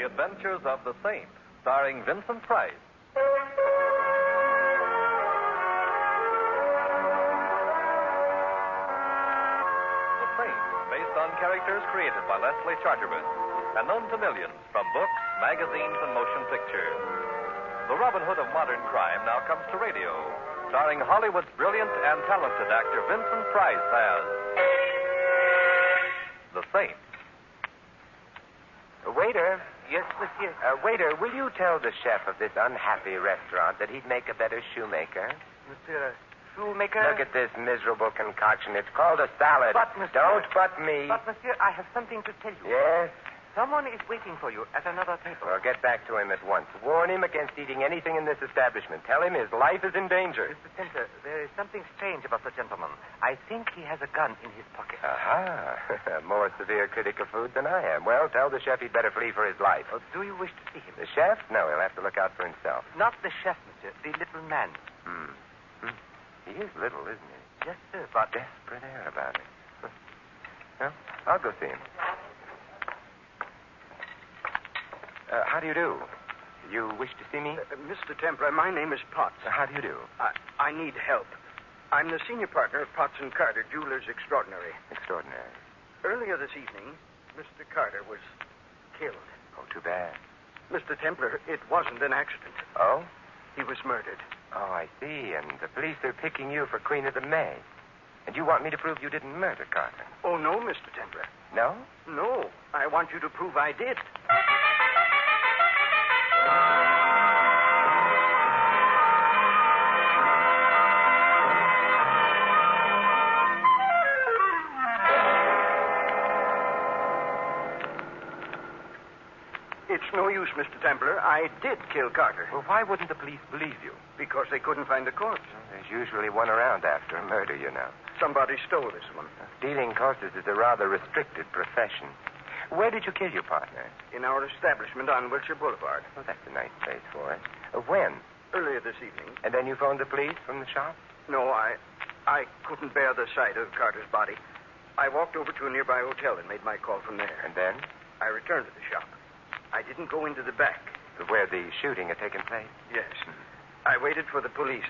The Adventures of the Saint, starring Vincent Price. The Saint, based on characters created by Leslie Charteris and known to millions from books, magazines, and motion pictures. The Robin Hood of modern crime now comes to radio, starring Hollywood's brilliant and talented actor Vincent Price as The Saint. Waiter. Yes, monsieur. Waiter, will you tell the chef of this unhappy restaurant that he'd make a better shoemaker? Monsieur, shoemaker? Look at this miserable concoction. It's called a salad. But, monsieur... Don't but me. But, monsieur, I have something to tell you. Yes? Someone is waiting for you at another table. Well, get back to him at once. Warn him against eating anything in this establishment. Tell him his life is in danger. Mr. Templar, there is something strange about the gentleman. I think he has a gun in his pocket. Aha. A more severe critic of food than I am. Well, tell the chef he'd better flee for his life. Oh, do you wish to see him? The chef? No, he'll have to look out for himself. Not the chef, monsieur. The little man. He is little, isn't he? Yes, sir, but... Desperate air about it. Well, I'll go see him. How do you do? You wish to see me? Mr. Templar, my name is Potts. How do you do? I need help. I'm the senior partner of Potts & Carter, Jewelers Extraordinary. Extraordinary. Earlier this evening, Mr. Carter was killed. Oh, too bad. Mr. Templar, it wasn't an accident. Oh? He was murdered. Oh, I see. And the police are picking you for Queen of the May. And you want me to prove you didn't murder Carter? Oh, no, Mr. Templar. No? No. I want you to prove I did. It's no use, Mr. Templar. I did kill Carter. Well, why wouldn't the police believe you? Because they couldn't find the corpse. There's usually one around after a murder, you know. Somebody stole this one. Stealing corpses is a rather restricted profession. Where did you kill your partner? In our establishment on Wilshire Boulevard. Oh, that's a nice place for it. When? Earlier this evening. And then you phoned the police from the shop? No, I couldn't bear the sight of Carter's body. I walked over to a nearby hotel and made my call from there. And then? I returned to the shop. I didn't go into the back. Where the shooting had taken place? Yes. I waited for the police.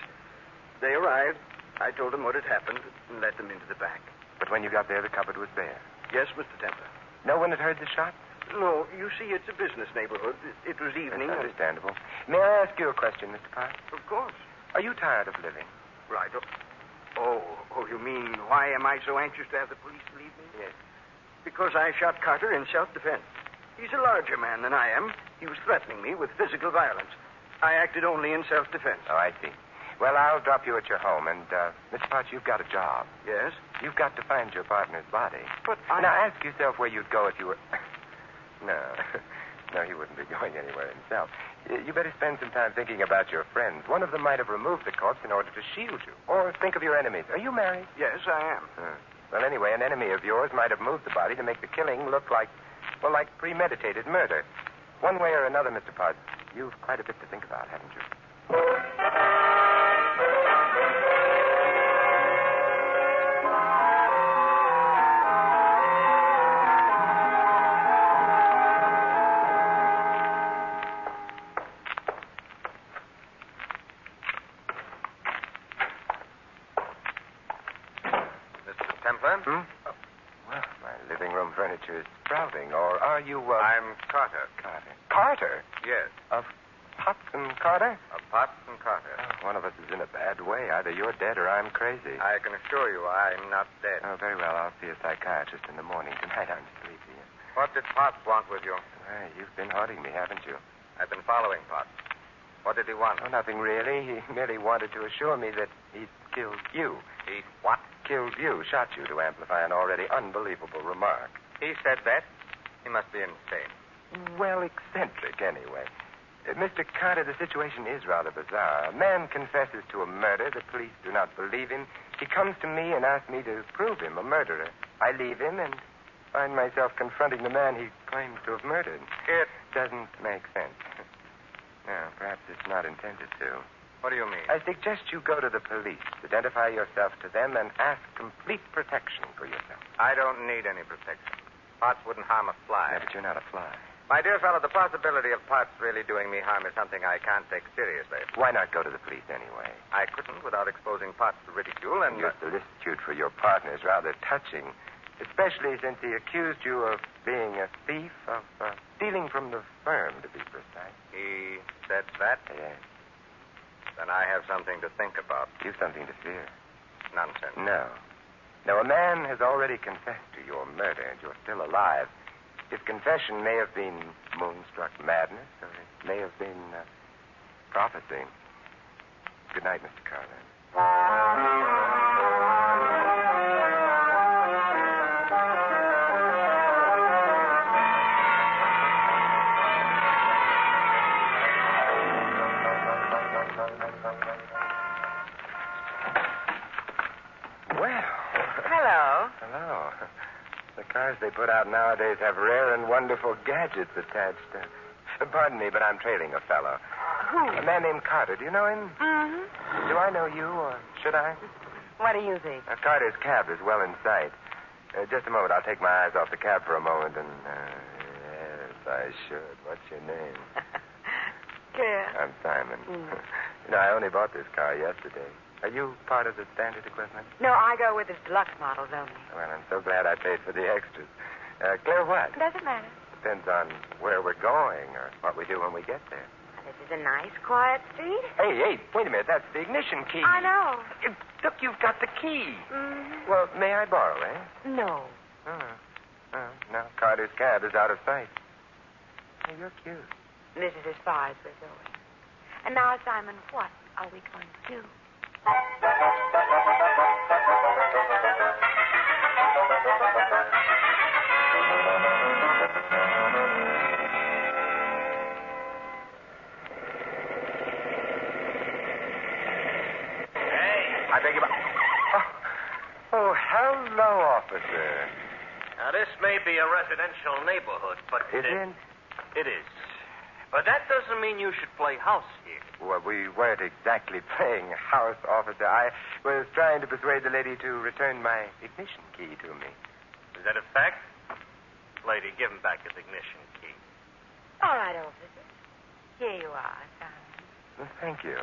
They arrived. I told them what had happened and led them into the back. But when you got there, the cupboard was bare. Yes, Mr. Templar. No one had heard the shot? No, you see, it's a business neighborhood. It was evening. That's understandable. May I ask you a question, Mr. Park? Of course. Are you tired of living? Right. Oh, you mean why am I so anxious to have the police believe me? Yes. Because I shot Carter in self-defense. He's a larger man than I am. He was threatening me with physical violence. I acted only in self-defense. Oh, I see. Well, I'll drop you at your home, and, Mr. Potts, you've got a job. Yes? You've got to find your partner's body. But Now, ask yourself where you'd go if you were... No, he wouldn't be going anywhere himself. You better spend some time thinking about your friends. One of them might have removed the corpse in order to shield you. Or think of your enemies. Are you married? Yes, I am. Well, anyway, an enemy of yours might have moved the body to make the killing look like premeditated murder. One way or another, Mr. Potts, you've quite a bit to think about, haven't you? Mr. Templar? Well, my living room furniture is sprouting. Or are you, I'm Carter. Carter? Yes. Of Potts and Carter? Of Potts and Carter. One of us is in a bad way. Either you're dead or I'm crazy. I can assure you I'm not dead. Oh, very well. I'll see a psychiatrist in the morning. Tonight I'm sleepy. What did Potts want with you? Well, you've been haunting me, haven't you? I've been following Potts. What did he want? Oh, nothing really. He merely wanted to assure me that he'd killed you. He what? Killed you, shot you to amplify an already unbelievable remark. He said that? He must be insane. Well, eccentric, anyway. Mr. Carter, the situation is rather bizarre. A man confesses to a murder. The police do not believe him. He comes to me and asks me to prove him a murderer. I leave him and find myself confronting the man he claims to have murdered. It doesn't make sense. No, perhaps it's not intended to. What do you mean? I suggest you go to the police, identify yourself to them, and ask complete protection for yourself. I don't need any protection. Potts wouldn't harm a fly. Yeah, but you're not a fly. My dear fellow, the possibility of Potts really doing me harm is something I can't take seriously. Why not go to the police anyway? I couldn't without exposing Potts to ridicule, and... Your solicitude for your partner is rather touching, especially since he accused you of being a thief, of stealing from the firm, to be precise. He said that? Yes. Then I have something to think about. You've something to fear. Nonsense. No. No, a man has already confessed to your murder, and you're still alive. His confession may have been moonstruck madness, or it may have been prophecy. Good night, Mr. Carlin. Cars they put out nowadays have rare and wonderful gadgets attached. Pardon me, but I'm trailing a fellow. Who? A man named Carter. Do you know him? Mm-hmm. Do I know you, or should I? What do you think? Carter's cab is well in sight. Just a moment. I'll take my eyes off the cab for a moment and... yes, I should. What's your name? Claire. I'm Simon. I only bought this car yesterday. Are you part of the standard equipment? No, I go with the deluxe models only. Well, I'm so glad I paid for the extras. Claire, what? Doesn't matter. Depends on where we're going or what we do when we get there. This is a nice, quiet street. Hey, wait a minute. That's the ignition key. I know. Look, you've got the key. Mm-hmm. Well, may I borrow, eh? No. No, Carter's cab is out of sight. Oh, you're cute. This is as far as we're going. And now, Simon, what are we going to do? I beg your pardon. Oh, hello, officer. Now, this may be a residential neighborhood, but... Is it? It is. But that doesn't mean you should play house here. Well, we weren't exactly playing house, officer. I was trying to persuade the lady to return my ignition key to me. Is that a fact? Lady, give him back his ignition key. All right, officer. Here you are, Simon. Well, thank you.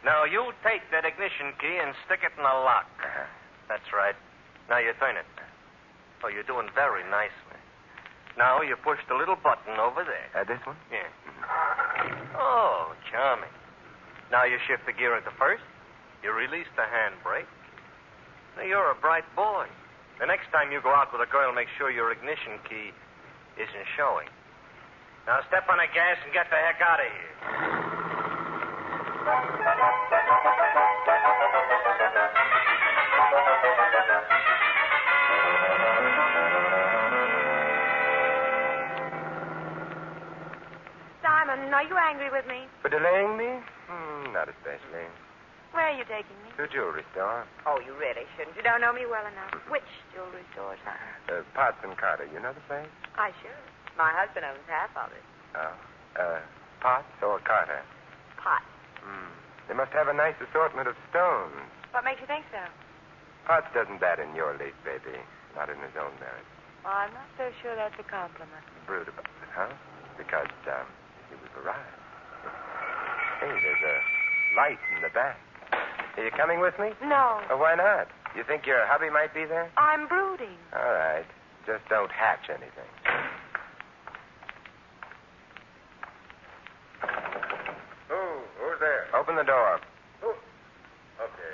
Now, you take that ignition key and stick it in the lock. Uh-huh. That's right. Now you turn it. Oh, you're doing very nicely. Now you push the little button over there. This one? Yeah. Oh, charming. Now you shift the gear into first. You release the handbrake. Now, you're a bright boy. The next time you go out with a girl, make sure your ignition key isn't showing. Now step on the gas and get the heck out of here. Simon, are you angry with me? For delaying me? Not especially. Where are you taking me? To a jewelry store. Oh, you really shouldn't. You don't know me well enough. Which jewelry store, Simon? Potts and Carter. You know the place? I should. My husband owns half of it. Oh. Potts or Carter? Pot. They must have a nice assortment of stones. What makes you think so? Potts doesn't bat in your league, baby. Not in his own merit. Well, I'm not so sure that's a compliment. Brood about it, huh? Because, he was arrived. Hey, there's a light in the back. Are you coming with me? No. Oh, why not? You think your hubby might be there? I'm brooding. All right. Just don't hatch anything. Who's there? Open the door. Okay.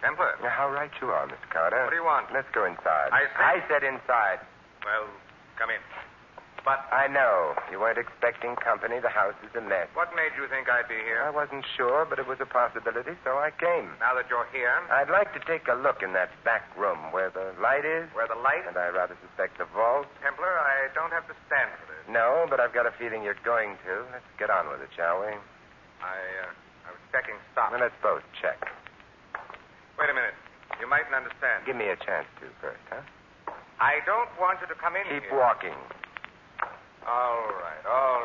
Templar. Now, how right you are, Mr. Carter. What do you want? Let's go inside. I said inside. Well, come in. But I know. You weren't expecting company. The house is a mess. what made you think I'd be I here? wasn't sure, but it was a possibility, so I came. Now that you're here, I'd like to take a look in that back room where the light is, where the light... and I rather suspect the vault. Templar, I don't have to stand for this. No, but I've got a feeling you're going to. Let's get on with it, shall we? I was checking stock. Well, let's both check. Wait a minute. You mightn't understand. Give me a chance to first, huh? I don't want you to come in Keep here. walking. All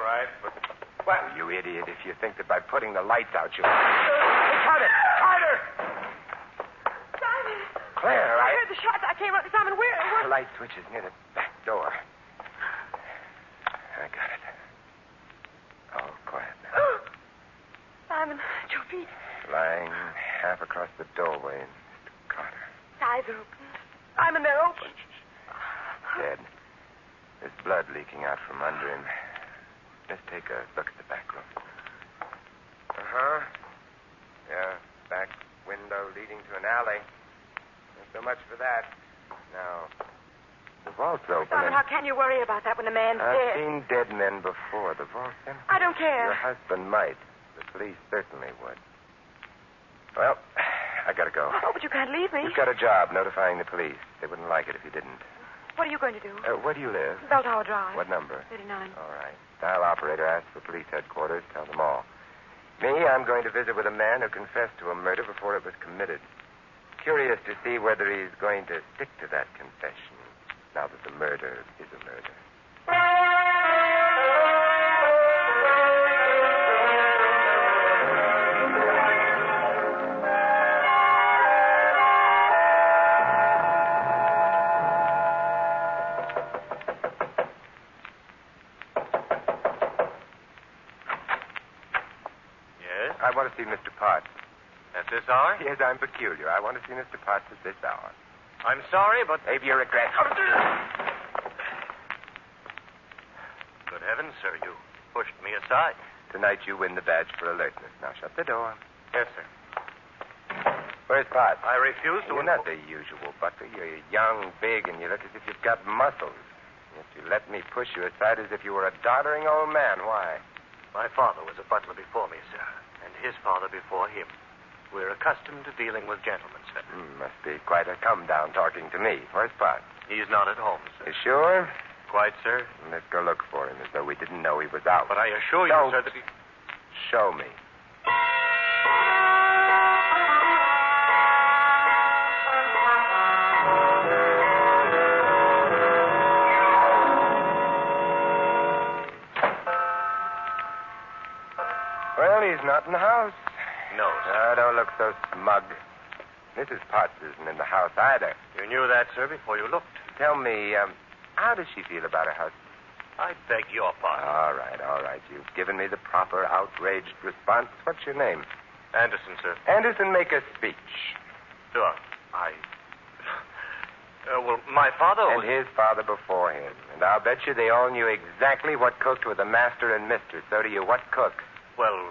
right. But... Well, you idiot, if you think that by putting the lights out you... Carter! Simon! Claire, I heard the shots. I came up to Simon. Where? The light switch is near the door. I got it. All quiet now. Simon, at your feet. Lying half across the doorway, Mr. Carter. His eyes are open. Simon, they're open. Dead. There's blood leaking out from under him. Let's take a look at the back room. Uh-huh. Yeah, back window leading to an alley. So much for that. Now, the vault's open. Simon, how can you worry about that when the man's I've dead? seen dead men before. The vault's empty. I don't care. Your husband might. The police certainly would. Well, I gotta go. Oh, but you can't leave me. You've got a job notifying the police. They wouldn't like it if you didn't. What are you going to do? Where do you live? Bell Tower Drive. What number? 39. All right. Dial operator asks for police headquarters. Tell them all. Me, I'm going to visit with a man who confessed to a murder before it was committed. Curious to see whether he's going to stick to that confession now that the murder is a murder. Yes? I want to see Mr. Potts. At this hour? Yes, I'm peculiar. I want to see Mr. Potts at this hour. I'm sorry, but... Save your regrets. Good heavens, sir, you pushed me aside. Tonight you win the badge for alertness. Now shut the door. Yes, sir. Where's Potts? I refuse to... You're not the usual butler. You're young, big, and you look as if you've got muscles. Yet you let me push you aside as if you were a doddering old man. Why? My father was a butler before me, sir, and his father before him. We're accustomed to dealing with gentlemen, sir. Must be quite a come-down talking to me. Where's Potts? He's not at home, sir. You sure? Quite, sir. Let's go look for him as though we didn't know he was out. But I assure you, Don't sir, that he... Show me. Well, he's not in the house. No, sir. Don't look so smug. Mrs. Potts isn't in the house either. You knew that, sir, before you looked. Tell me, how does she feel about her husband? I beg your pardon. All right. You've given me the proper outraged response. What's your name? Anderson, sir. Anderson, make a speech. Sure. Well, my father And was... his father before him. And I'll bet you they all knew exactly what cooked with the master and mistress. So do you. What cook? Well,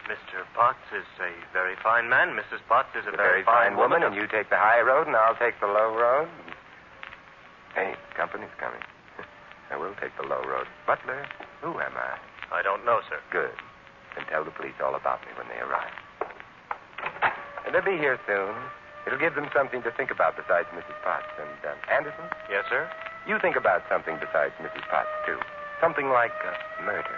Mr. Potts is a very fine man. Mrs. Potts is a Very fine woman, and you take the high road, and I'll take the low road. Hey, company's coming. I will take the low road. Butler, who am I? I don't know, sir. Good. Then tell the police all about me when they arrive. And they'll be here soon. It'll give them something to think about besides Mrs. Potts. And, Anderson, Yes, sir? you think about something besides Mrs. Potts, too. Something like murder,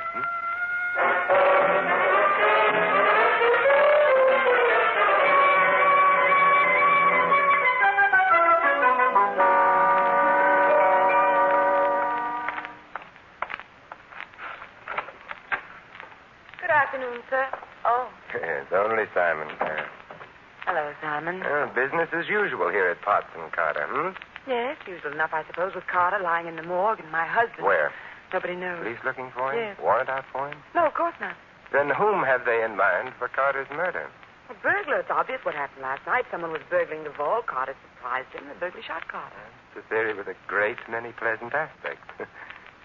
Good afternoon, sir. Oh, It's only Simon. hello, Simon. Business as usual here at Potts and Carter, Yes, usual enough, I suppose, with Carter lying in the morgue and my husband. Where? Nobody knows. Police looking for him? Yes. Warrant out for him? No, of course not. Then whom have they in mind for Carter's murder? A burglar. It's obvious what happened last night. Someone was burgling the vault. Carter surprised him. The burglar shot Carter. It's a theory with a great many pleasant aspects.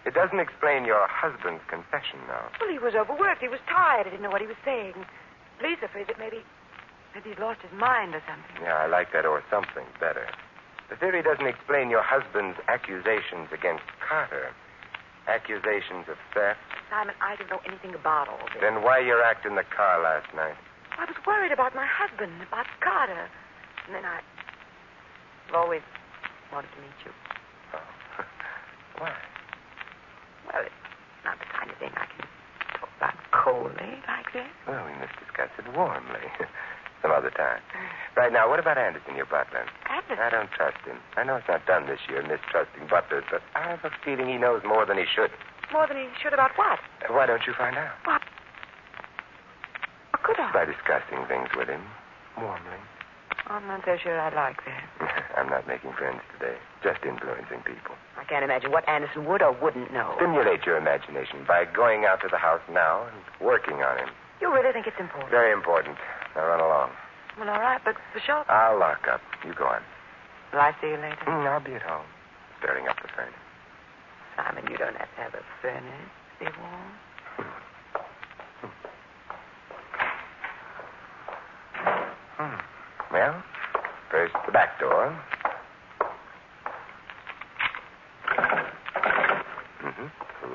It doesn't explain your husband's confession, though. Well, he was overworked. He was tired. He didn't know what he was saying. Police are afraid that maybe he's lost his mind or something. Yeah, I like that or something better. The theory doesn't explain your husband's accusations against Carter. Accusations of theft. Simon, I don't know anything about all this. Then why your act in the car last night? I was worried about my husband, about Carter. And then I've always wanted to meet you. Oh. Why? Well, it's not the kind of thing I can talk about coldly like this. Well, we must discuss it warmly. Some other time. Right now, what about Anderson, your butler? Anderson? I don't trust him. I know it's not done this year, mistrusting butlers, but I have a feeling he knows more than he should. More than he should about what? Why don't you find out? What? How could I? By discussing things with him warmly. I'm not so sure I like that. I'm not making friends today. Just influencing people. I can't imagine what Anderson would or wouldn't know. Stimulate your imagination by going out to the house now and working on him. You really think it's important? Very important. Now run along. Well, all right, but the shop... I'll lock up. You go on. Will I see you later? I'll be at home. Stirring up the furnace. Simon, you don't have to have a furnace. Be warm. Well, first the back door.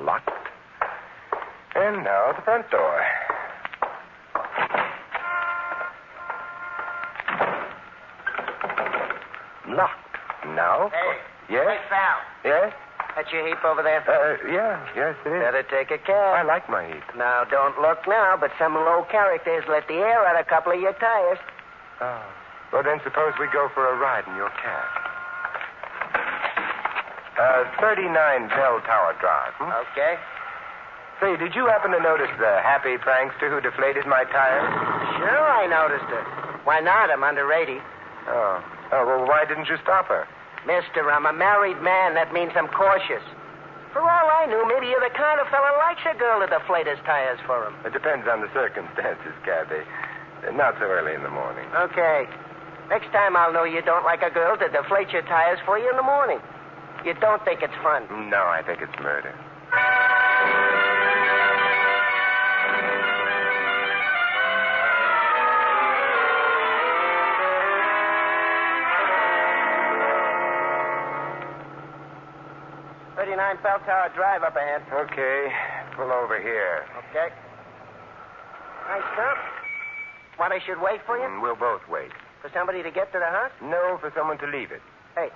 Locked. And now the front door. Locked. Now? Hey. Yes? Hey, Sal. Yes? That's your heap over there? Yes, it is. Better take a cab. I like my heat. Now, don't look now, but some low characters let the air out a couple of your tires. Oh. Well, then suppose we go for a ride in your cab. 39 Bell Tower Drive. Okay. Say, did you happen to notice the happy prankster who deflated my tires? Sure, I noticed her. Why not? I'm under 80. Oh, well, why didn't you stop her? Mister, I'm a married man. That means I'm cautious. For all I knew, maybe you're the kind of fella likes a girl to deflate his tires for him. It depends on the circumstances, Cabby. Not so early in the morning. Okay. Next time I'll know you don't like a girl to deflate your tires for you in the morning. You don't think it's fun? No, I think it's murder. Bell Tower Drive up ahead. Okay. Pull over here. Okay. Nice stop. Want I should wait for you? We'll both wait. For somebody to get to the house? No, for someone to leave it. Hey,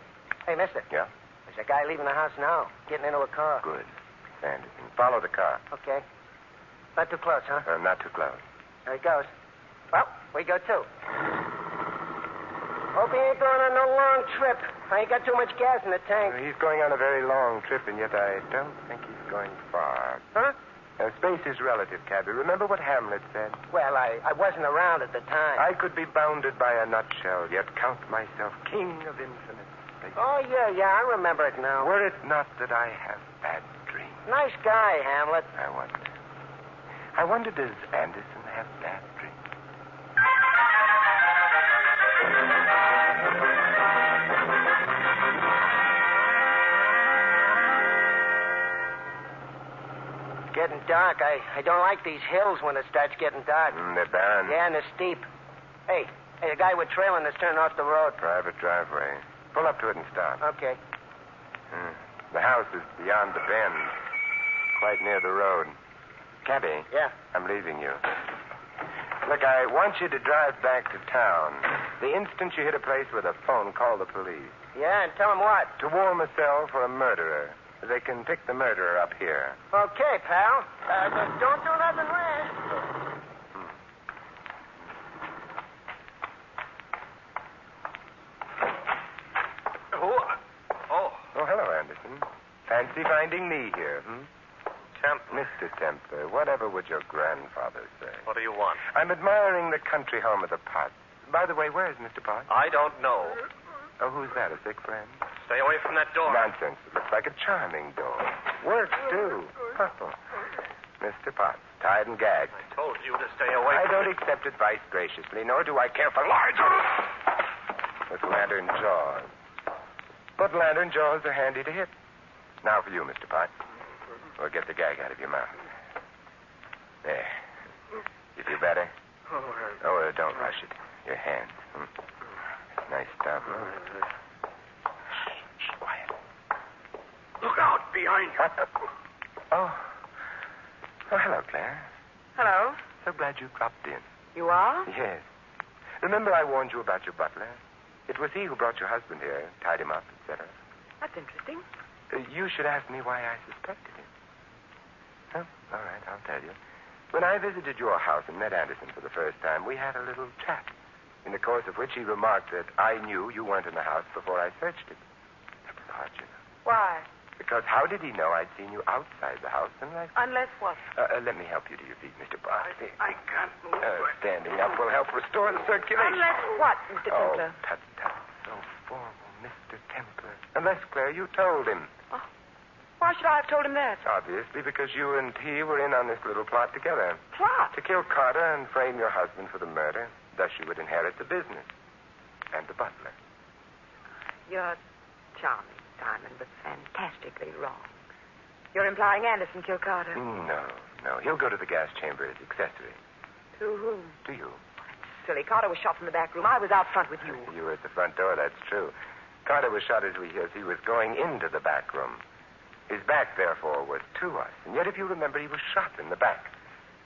mister. Yeah? There's a guy leaving the house now, getting into a car. Good. Anderson, follow the car. Okay. Not too close, huh? Not too close. There he goes. Well, we go too. Hope he ain't going on no long trip. I ain't got too much gas in the tank. He's going on a very long trip, and yet I don't think he's going far. Huh? Space is relative, Cabby. Remember what Hamlet said? Well, I wasn't around at the time. I could be bounded by a nutshell, yet count myself king of infinite space. Oh, yeah, I remember it now. Were it not that I have bad dreams. Nice guy, Hamlet. I wonder, does Anderson have bad dreams? Getting dark. I don't like these hills when it starts getting dark. They're barren. Yeah, and they're steep. Hey, the guy we're trailing is turning off the road. Private driveway. Pull up to it and stop. Okay. The house is beyond the bend, quite near the road. Cabby. Yeah? I'm leaving you. Look, I want you to drive back to town. The instant you hit a place with a phone, call the police. Yeah, and tell him what? To warm a cell for a murderer. They can pick the murderer up here. Okay, pal. Don't do nothing rash. Oh, hello, Anderson. Fancy finding me here, Templar. Mr. Templar, whatever would your grandfather say? What do you want? I'm admiring the country home of the Potts. By the way, where is Mr. Potts? I don't know. Oh, who's that, a sick friend? Stay away from that door. Nonsense. It looks like a charming door. Works, too. Oh. Mr. Potts, tied and gagged. I told you to stay away I from don't accept advice graciously, nor do I care for large with lantern jaws. But lantern jaws are handy to hit. Now for you, Mr. Potts. We'll get the gag out of your mouth. There. You feel better? Oh, don't rush it. Your hands. Nice stuff. Shh, quiet. Look out behind you. Oh, hello, Claire. Hello? So glad you dropped in. You are? Yes. Remember I warned you about your butler? It was he who brought your husband here, tied him up, etc. That's interesting. You should ask me why I suspected him. Oh, all right, I'll tell you. When I visited your house and met Anderson for the first time, we had a little chat, in the course of which he remarked that I knew you weren't in the house before I searched it. That was odd, you know. Why? Because how did he know I'd seen you outside the house unless... Unless what? Let me help you to your feet, Mr. Potts. I can't move. Standing up will help restore the circulation. Unless what, Mr. Templar? Tut, tut. So formal, a Templar. Unless, Claire, you told him. Oh, why should I have told him that? Obviously, because you and he were in on this little plot together. Plot? To kill Carter and frame your husband for the murder. Thus you would inherit the business. And the butler. You're charming, Simon, but fantastically wrong. You're implying Anderson killed Carter. No. He'll go to the gas chamber as accessory. To whom? To you. Silly. Carter was shot from the back room. I was out front with you. You were at the front door, that's true. Carter was shot as he was going into the back room. His back, therefore, was to us. And yet, if you remember, he was shot in the back.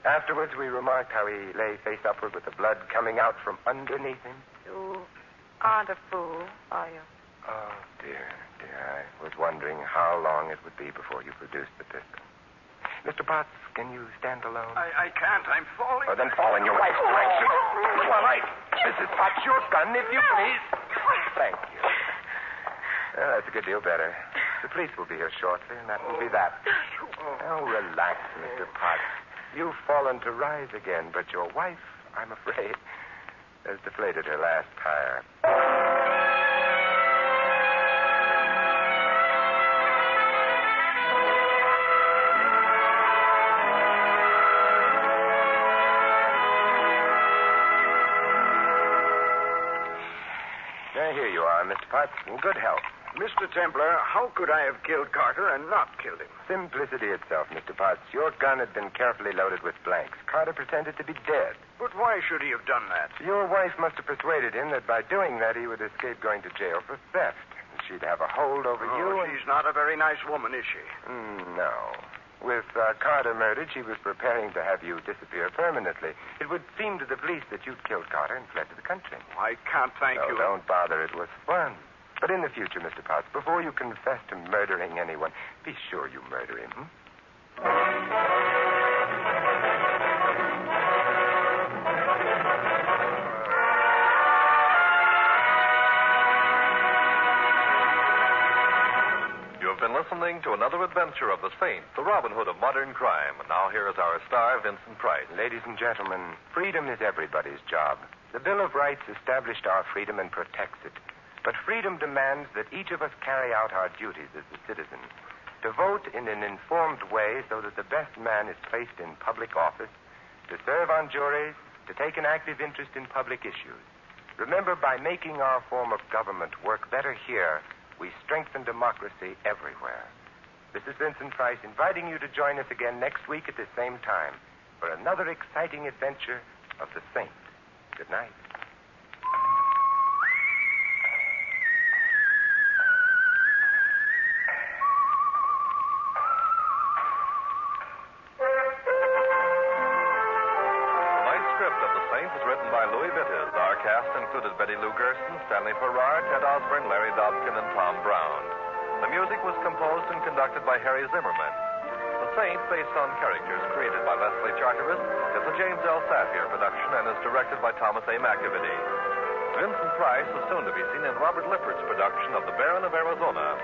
Afterwards, we remarked how he lay face upward with the blood coming out from underneath him. You aren't a fool, are you? Oh, dear. I was wondering how long it would be before you produced the pistol. Mr. Potts, can you stand alone? I can't. I'm falling. Oh, then fall in your wife's direction. Well, Mrs. Potts, your gun, if you please. Thank you. Well, that's a good deal better. The police will be here shortly, and that will be that. Oh, relax, Mr. Potts. You've fallen to rise again, but your wife, I'm afraid, has deflated her last tire. Here you are, Mr. Potts, in good health. Mr. Templar, how could I have killed Carter and not killed him? Simplicity itself, Mr. Potts. Your gun had been carefully loaded with blanks. Carter pretended to be dead. But why should he have done that? Your wife must have persuaded him that by doing that he would escape going to jail for theft. And she'd have a hold over you. She's not a very nice woman, is she? No. With Carter murdered, she was preparing to have you disappear permanently. It would seem to the police that you'd killed Carter and fled to the country. I can't thank you. Don't bother. It was fun. But in the future, Mr. Potts, before you confess to murdering anyone, be sure you murder him. Been listening to another adventure of the Saint, the Robin Hood of modern crime. And now here is our star, Vincent Price. Ladies and gentlemen, freedom is everybody's job. The Bill of Rights established our freedom and protects it. But freedom demands that each of us carry out our duties as a citizen. To vote in an informed way so that the best man is placed in public office, to serve on juries, to take an active interest in public issues. Remember, by making our form of government work better here, we strengthen democracy everywhere. This is Vincent Price inviting you to join us again next week at the same time for another exciting adventure of the Saint. Good night. Tonight's script of the Saint was written by Louis Vittes. Our cast included Betty Lou Gerson, Stanley Farrar, Ted Osborne, Larry Dobkin, and Tom Brown. The music was composed and conducted by Harry Zimmerman. The Saint, based on characters created by Leslie Charteris, is a James L. Safier production and is directed by Thomas A. McAvity. Vincent Price is soon to be seen in Robert Lippard's production of The Baron of Arizona.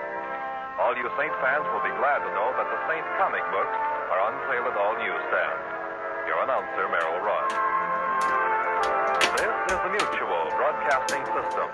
All you Saint fans will be glad to know that the Saint comic books are on sale at all newsstands. Your announcer, Merrill Ross. This is the Mutual Broadcasting System.